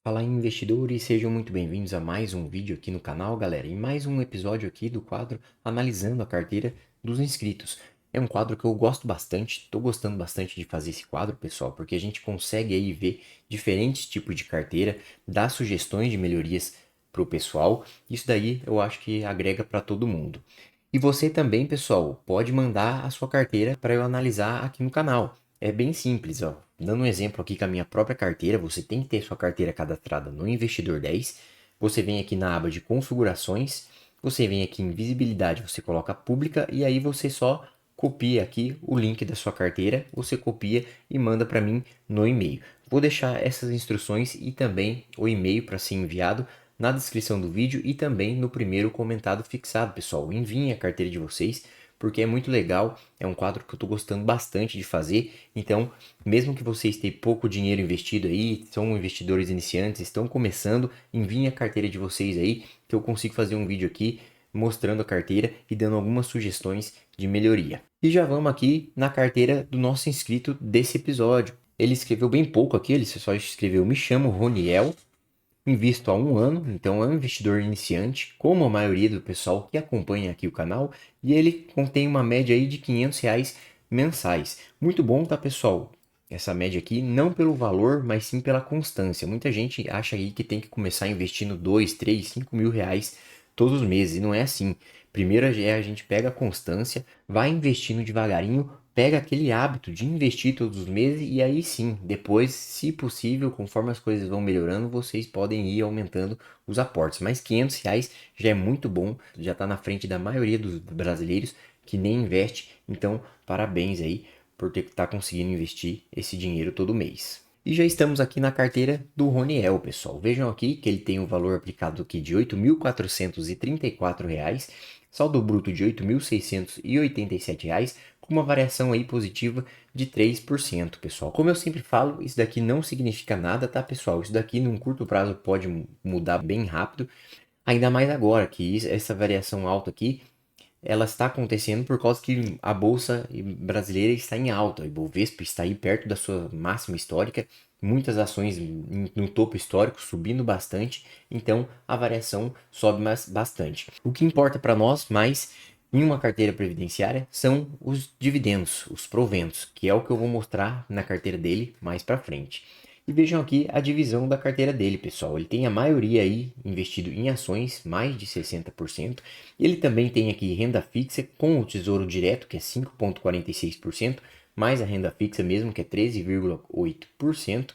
Fala investidores, sejam muito bem-vindos a mais um vídeo aqui no canal, galera, e mais um episódio aqui do quadro Analisando a Carteira dos Inscritos. É um quadro que eu gosto bastante, estou gostando bastante de fazer esse quadro, pessoal, porque a gente consegue aí ver diferentes tipos de carteira, dar sugestões de melhorias para o pessoal. Isso daí eu acho que agrega para todo mundo. E você também, pessoal, pode mandar a sua carteira para eu analisar aqui no canal. É bem simples, ó. Dando um exemplo aqui com a minha própria carteira, você tem que ter sua carteira cadastrada no Investidor 10. Você vem aqui na aba de configurações, você vem aqui em visibilidade, você coloca pública e aí você só copia aqui o link da sua carteira, você copia e manda para mim no e-mail. Vou deixar essas instruções e também o e-mail para ser enviado na descrição do vídeo e também no primeiro comentado fixado, pessoal. Enviem a carteira de vocês, porque é muito legal, é um quadro que eu estou gostando bastante de fazer. Então, mesmo que vocês tenham pouco dinheiro investido aí, são investidores iniciantes, estão começando, enviem a carteira de vocês aí, que eu consigo fazer um vídeo aqui mostrando a carteira e dando algumas sugestões de melhoria. E já vamos aqui na carteira do nosso inscrito desse episódio. Ele escreveu bem pouco aqui, ele só escreveu: me chamo Roniel, invisto há um ano, então é um investidor iniciante, como a maioria do pessoal que acompanha aqui o canal, e ele contém uma média aí de R$ 500 mensais. Muito bom, tá, pessoal? Essa média aqui, não pelo valor, mas sim pela constância. Muita gente acha aí que tem que começar investindo 2, 3, 5 mil reais todos os meses, e não é assim. Primeiro a gente pega a constância, vai investindo devagarinho, pega aquele hábito de investir todos os meses e aí sim, depois, se possível, conforme as coisas vão melhorando, vocês podem ir aumentando os aportes. Mas R$ 500 já é muito bom, já está na frente da maioria dos brasileiros que nem investe. Então, parabéns aí por ter que estar conseguindo investir esse dinheiro todo mês. E já estamos aqui na carteira do Roniel, pessoal. Vejam aqui que ele tem um valor aplicado aqui de R$ 8.434, saldo bruto de R$ 8.687, com uma variação aí positiva de 3%, pessoal. Como eu sempre falo, isso daqui não significa nada, tá, pessoal? Isso daqui num curto prazo pode mudar bem rápido, ainda mais agora que essa variação alta aqui ela está acontecendo por causa que a bolsa brasileira está em alta. O Ibovespa está aí perto da sua máxima histórica, muitas ações no topo histórico subindo bastante, então a variação sobe bastante. O que importa para nós mais em uma carteira previdenciária são os dividendos, os proventos, que é o que eu vou mostrar na carteira dele mais para frente. E vejam aqui a divisão da carteira dele, pessoal. Ele tem a maioria aí investido em ações, mais de 60%. Ele também tem aqui renda fixa com o Tesouro Direto, que é 5,46%, mais a renda fixa mesmo, que é 13,8%.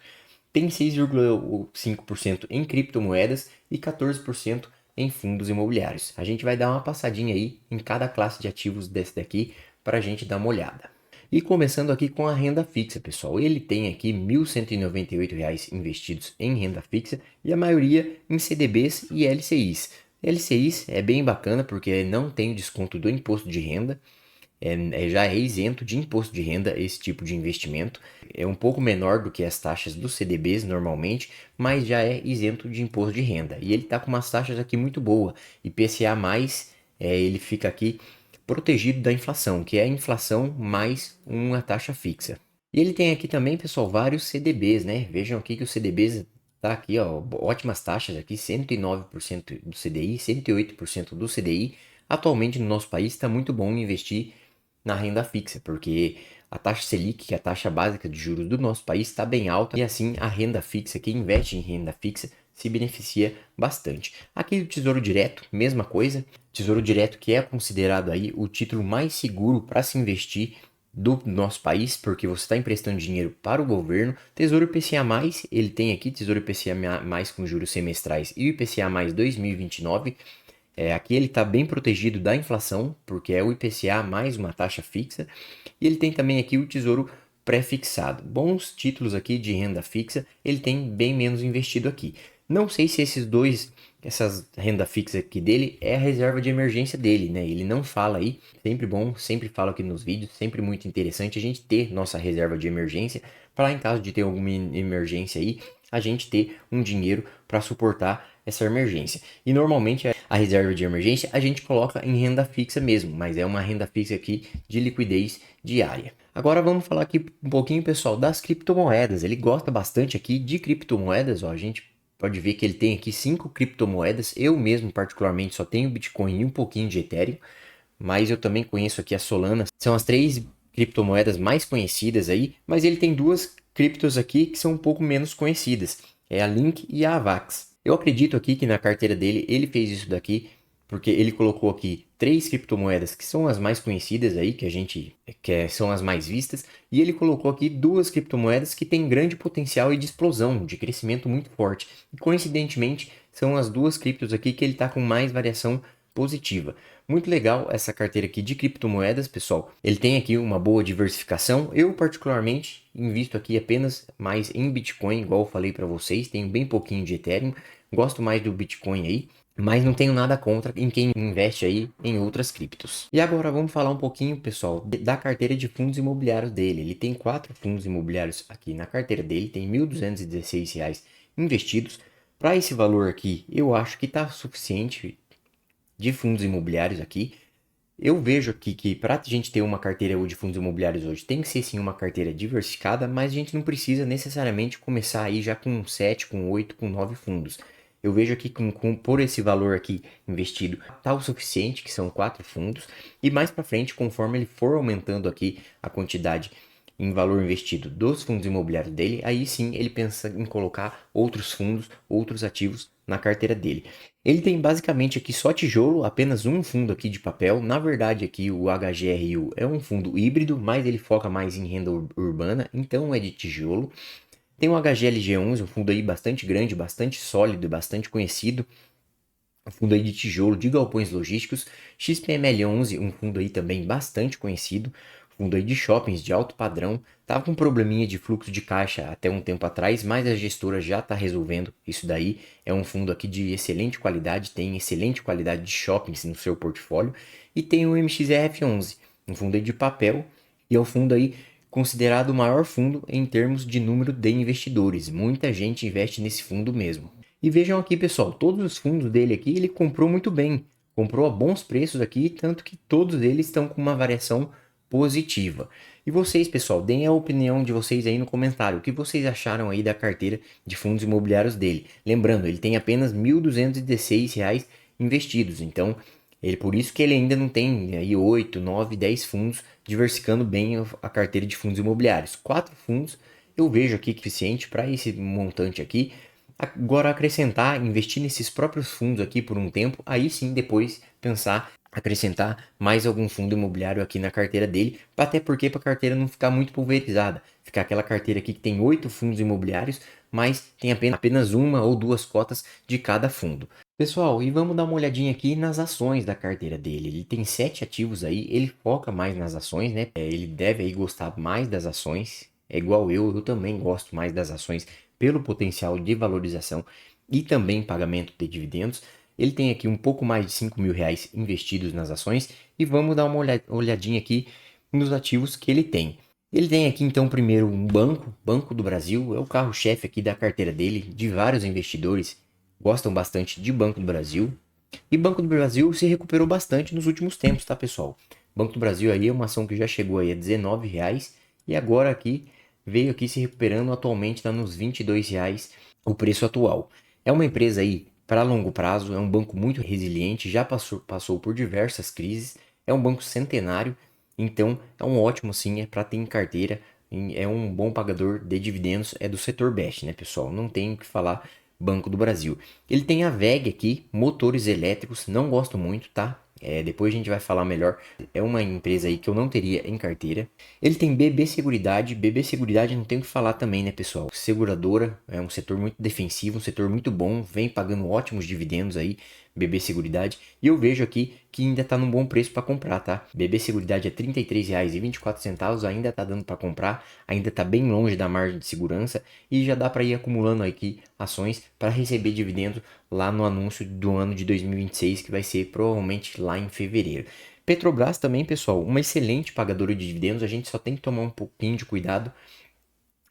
Tem 6,5% em criptomoedas e 14% em fundos imobiliários. A gente vai dar uma passadinha aí em cada classe de ativos desse daqui para a gente dar uma olhada. E começando aqui com a renda fixa, pessoal. Ele tem aqui R$ 1.198 investidos em renda fixa e a maioria em CDBs e LCIs. LCIs é bem bacana porque não tem o desconto do imposto de renda, já é isento de imposto de renda esse tipo de investimento. É um pouco menor do que as taxas dos CDBs normalmente, mas já é isento de imposto de renda. E ele está com umas taxas aqui muito boas. IPCA+, ele fica aqui protegido da inflação, que é a inflação mais uma taxa fixa. E ele tem aqui também, pessoal, vários CDBs, né? Vejam aqui que os CDBs tá aqui, ó, ótimas taxas aqui, 109% do CDI, 108% do CDI. Atualmente no nosso país está muito bom investir na renda fixa, porque a taxa Selic, que é a taxa básica de juros do nosso país, está bem alta e assim a renda fixa, quem investe em renda fixa, se beneficia bastante. Aqui o Tesouro Direto, mesma coisa. Tesouro Direto que é considerado aí o título mais seguro para se investir do nosso país, porque você está emprestando dinheiro para o governo. Tesouro IPCA+, ele tem aqui Tesouro IPCA+, com juros semestrais e o IPCA+, 2029. Aqui ele está bem protegido da inflação, porque é o IPCA mais uma taxa fixa. E ele tem também aqui o Tesouro Pré-fixado. Bons títulos aqui de renda fixa, ele tem bem menos investido aqui. Não sei se essas renda fixa aqui dele é a reserva de emergência dele, né? Ele não fala aí, sempre bom, sempre falo aqui nos vídeos, sempre muito interessante a gente ter nossa reserva de emergência, para em caso de ter alguma emergência aí, a gente ter um dinheiro para suportar essa emergência. E normalmente a reserva de emergência a gente coloca em renda fixa mesmo, mas é uma renda fixa aqui de liquidez diária. Agora vamos falar aqui um pouquinho, pessoal, das criptomoedas. Ele gosta bastante aqui de criptomoedas, ó. A gente pode ver que ele tem aqui 5 criptomoedas. Eu mesmo, particularmente, só tenho Bitcoin e um pouquinho de Ethereum, mas eu também conheço aqui a Solana. São as 3 criptomoedas mais conhecidas aí, mas ele tem duas criptos aqui que são um pouco menos conhecidas. É a Link e a Avax. Eu acredito aqui que na carteira dele ele fez isso daqui porque ele colocou aqui 3 criptomoedas que são as mais conhecidas aí, são as mais vistas, e ele colocou aqui duas criptomoedas que têm grande potencial e de explosão, de crescimento muito forte. E coincidentemente, são as duas criptos aqui que ele está com mais variação positiva. Muito legal essa carteira aqui de criptomoedas, pessoal. Ele tem aqui uma boa diversificação. Eu particularmente invisto aqui apenas mais em Bitcoin, igual eu falei para vocês, tenho bem pouquinho de Ethereum, gosto mais do Bitcoin aí. Mas não tenho nada contra em quem investe aí em outras criptos. E agora vamos falar um pouquinho, pessoal, da carteira de fundos imobiliários dele. Ele tem 4 fundos imobiliários aqui na carteira dele, tem R$ 1.216 investidos. Para esse valor aqui, eu acho que está suficiente de fundos imobiliários aqui. Eu vejo aqui que para a gente ter uma carteira de fundos imobiliários hoje, tem que ser sim uma carteira diversificada, mas a gente não precisa necessariamente começar aí já com 7, com 8, com 9 fundos. Eu vejo aqui por esse valor aqui investido tá o suficiente, que são 4 fundos, e mais para frente, conforme ele for aumentando aqui a quantidade em valor investido dos fundos imobiliários dele, aí sim ele pensa em colocar outros fundos, outros ativos na carteira dele. Ele tem basicamente aqui só tijolo, apenas um fundo aqui de papel. Na verdade aqui o HGRU é um fundo híbrido, mas ele foca mais em renda urbana, então é de tijolo. Tem o HGLG11, um fundo aí bastante grande, bastante sólido e bastante conhecido. Um fundo aí de tijolo de galpões logísticos. XPML11, um fundo aí também bastante conhecido. Fundo aí de shoppings de alto padrão. Tava com um probleminha de fluxo de caixa até um tempo atrás, mas a gestora já está resolvendo isso daí. É um fundo aqui de excelente qualidade, tem excelente qualidade de shoppings no seu portfólio. E tem o MXRF11, um fundo aí de papel. E é um fundo aí considerado o maior fundo em termos de número de investidores. Muita gente investe nesse fundo mesmo. E vejam aqui, pessoal, todos os fundos dele aqui ele comprou muito bem. Comprou a bons preços aqui, tanto que todos eles estão com uma variação positiva. E vocês, pessoal, deem a opinião de vocês aí no comentário. O que vocês acharam aí da carteira de fundos imobiliários dele? Lembrando, ele tem apenas R$ 1.216 investidos. Então, por isso que ele ainda não tem aí 8, 9, 10 fundos diversificando bem a carteira de fundos imobiliários. 4 fundos eu vejo aqui que é suficiente para esse montante aqui. Agora acrescentar, investir nesses próprios fundos aqui por um tempo, aí sim depois pensar acrescentar mais algum fundo imobiliário aqui na carteira dele, até porque para a carteira não ficar muito pulverizada, ficar aquela carteira aqui que tem 8 fundos imobiliários, mas tem apenas uma ou duas cotas de cada fundo. Pessoal, e vamos dar uma olhadinha aqui nas ações da carteira dele. Ele tem 7 ativos aí, ele foca mais nas ações, né? Ele deve aí gostar mais das ações, é igual eu também gosto mais das ações pelo potencial de valorização e também pagamento de dividendos. Ele tem aqui um pouco mais de R$ 5.000 investidos nas ações e vamos dar uma olhadinha aqui nos ativos que ele tem. Ele tem aqui então primeiro um Banco do Brasil, é o carro-chefe aqui da carteira dele, de vários investidores gostam bastante de Banco do Brasil. E Banco do Brasil se recuperou bastante nos últimos tempos, tá, pessoal? Banco do Brasil aí é uma ação que já chegou aí a R$ 19 e agora aqui veio aqui se recuperando, atualmente está nos R$ 22 o preço atual. É uma empresa aí para longo prazo, é um banco muito resiliente, já passou por diversas crises, é um banco centenário, então é um ótimo sim, é para ter em carteira, é um bom pagador de dividendos, é do setor best, né, pessoal? Não tem o que falar. Banco do Brasil. Ele tem a WEG aqui, motores elétricos, não gosto muito, tá? Depois a gente vai falar melhor. É uma empresa aí que eu não teria em carteira. Ele tem BB Seguridade. BB Seguridade não tem o que falar também, né, pessoal? Seguradora é um setor muito defensivo, um setor muito bom, vem pagando ótimos dividendos aí. BB Seguridade. E eu vejo aqui que ainda tá num bom preço para comprar, tá? BB Seguridade é R$ 33,24, ainda tá dando para comprar, ainda tá bem longe da margem de segurança e já dá para ir acumulando aqui ações para receber dividendo lá no anúncio do ano de 2026, que vai ser provavelmente lá em fevereiro. Petrobras também, pessoal, uma excelente pagadora de dividendos, a gente só tem que tomar um pouquinho de cuidado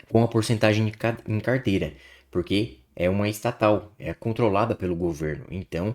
com a porcentagem em carteira, porque é uma estatal, é controlada pelo governo, então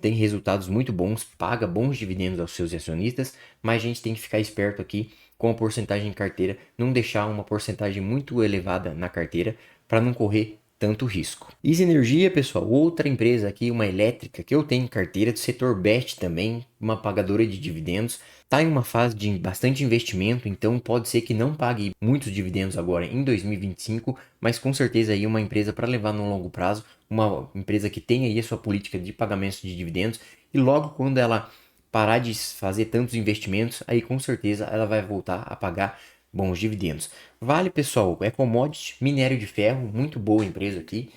tem resultados muito bons, paga bons dividendos aos seus acionistas, mas a gente tem que ficar esperto aqui com a porcentagem em carteira, não deixar uma porcentagem muito elevada na carteira para não correr tanto risco. Easy Energia, pessoal, outra empresa aqui, uma elétrica que eu tenho em carteira do setor BEST também, uma pagadora de dividendos. Está em uma fase de bastante investimento, então pode ser que não pague muitos dividendos agora em 2025, mas com certeza aí uma empresa para levar no longo prazo, uma empresa que tem aí a sua política de pagamentos de dividendos, e logo quando ela parar de fazer tantos investimentos, aí com certeza ela vai voltar a pagar bons dividendos. Vale, pessoal, é commodity, minério de ferro, muito boa empresa aqui.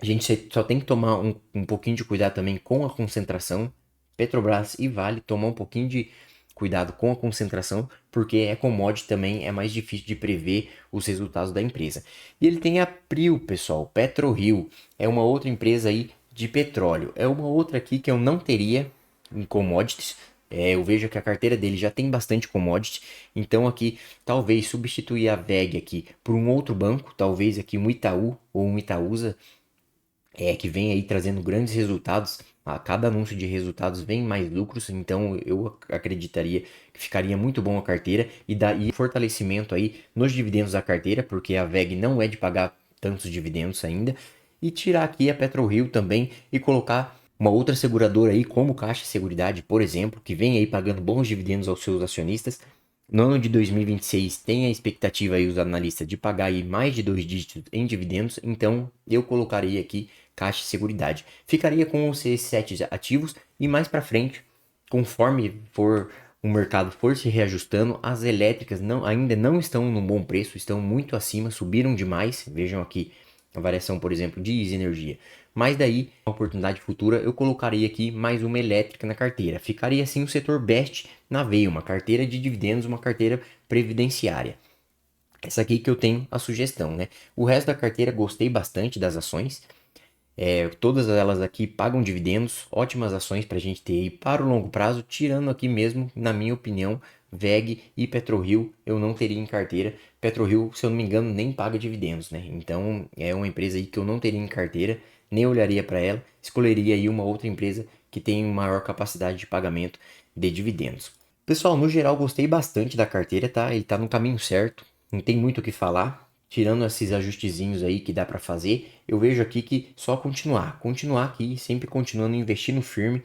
A gente só tem que tomar um pouquinho de cuidado também com a concentração. Petrobras e Vale tomar um pouquinho de cuidado com a concentração, porque é commodity também, é mais difícil de prever os resultados da empresa. E ele tem a PRIO, pessoal, PetroRio, é uma outra empresa aí de petróleo. É uma outra aqui que eu não teria em commodities. Eu vejo que a carteira dele já tem bastante commodity, então aqui talvez substituir a VEG aqui por um outro banco, talvez aqui um Itaú ou um Itaúsa, que vem aí trazendo grandes resultados. A cada anúncio de resultados vem mais lucros, então eu acreditaria que ficaria muito bom a carteira e daí fortalecimento aí nos dividendos da carteira, porque a VEG não é de pagar tantos dividendos ainda, e tirar aqui a PetroRio também e colocar uma outra seguradora aí como Caixa Seguridade, por exemplo, que vem aí pagando bons dividendos aos seus acionistas. No ano de 2026 tem a expectativa aí os analistas de pagar aí mais de 2 dígitos em dividendos, então eu colocaria aqui Caixa Seguridade. Ficaria com os C7 ativos e mais para frente, conforme for o mercado for se reajustando, as elétricas ainda não estão num bom preço, estão muito acima, subiram demais. Vejam aqui a variação, por exemplo, de Easy Energia. Mas daí, uma oportunidade futura, eu colocaria aqui mais uma elétrica na carteira. Ficaria assim o setor BEST na veia, uma carteira de dividendos, uma carteira previdenciária. Essa aqui que eu tenho a sugestão, né? O resto da carteira gostei bastante das ações. Todas elas aqui pagam dividendos, ótimas ações para a gente ter aí para o longo prazo, tirando aqui mesmo, na minha opinião, VEG e PetroRio eu não teria em carteira. PetroRio, se eu não me engano, nem paga dividendos, né? Então é uma empresa aí que eu não teria em carteira, nem olharia para ela, escolheria aí uma outra empresa que tem maior capacidade de pagamento de dividendos. Pessoal, no geral gostei bastante da carteira, tá? Ele tá no caminho certo, não tem muito o que falar. Tirando esses ajustezinhos aí que dá para fazer, eu vejo aqui que só continuar aqui, sempre continuando investindo firme,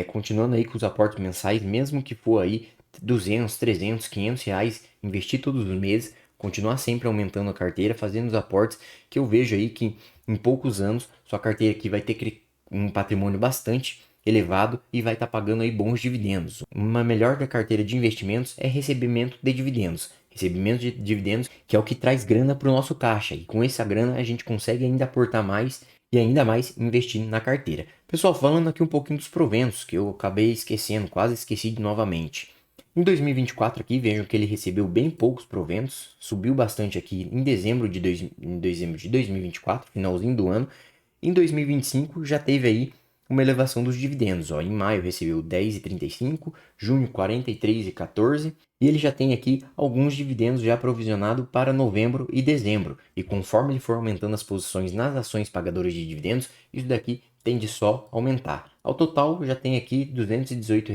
continuando aí com os aportes mensais, mesmo que for aí 200, 300, 500 reais, investir todos os meses, continuar sempre aumentando a carteira, fazendo os aportes, que eu vejo aí que em poucos anos sua carteira aqui vai ter um patrimônio bastante elevado e vai estar pagando aí bons dividendos. Uma melhor da carteira de investimentos é recebimento de dividendos. Recebimento de dividendos, que é o que traz grana para o nosso caixa. E com essa grana a gente consegue ainda aportar mais e ainda mais investindo na carteira. Pessoal, falando aqui um pouquinho dos proventos, que eu acabei esquecendo, quase esqueci novamente. Em 2024 aqui, vejam que ele recebeu bem poucos proventos, subiu bastante aqui em dezembro de 2024, finalzinho do ano. Em 2025 já teve aí uma elevação dos dividendos. Ó. Em maio recebeu 10,35, junho 43,14 e ele já tem aqui alguns dividendos já provisionados para novembro e dezembro. E conforme ele for aumentando as posições nas ações pagadoras de dividendos, isso daqui tende só a aumentar. Ao total já tem aqui R$ 218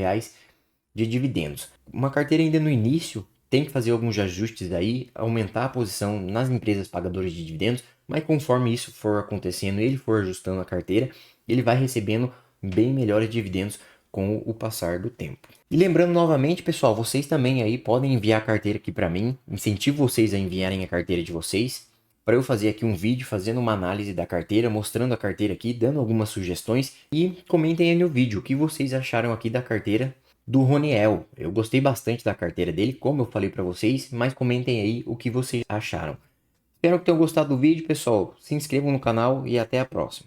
de dividendos. Uma carteira ainda no início, tem que fazer alguns ajustes aí, aumentar a posição nas empresas pagadoras de dividendos, mas conforme isso for acontecendo, ele for ajustando a carteira, ele vai recebendo bem melhores dividendos com o passar do tempo. E lembrando novamente, pessoal, vocês também aí podem enviar a carteira aqui para mim, incentivo vocês a enviarem a carteira de vocês, para eu fazer aqui um vídeo fazendo uma análise da carteira, mostrando a carteira aqui, dando algumas sugestões e comentem aí no vídeo o que vocês acharam aqui da carteira do Roniel. Eu gostei bastante da carteira dele, como eu falei para vocês, mas comentem aí o que vocês acharam. Espero que tenham gostado do vídeo, pessoal. Se inscrevam no canal e até a próxima.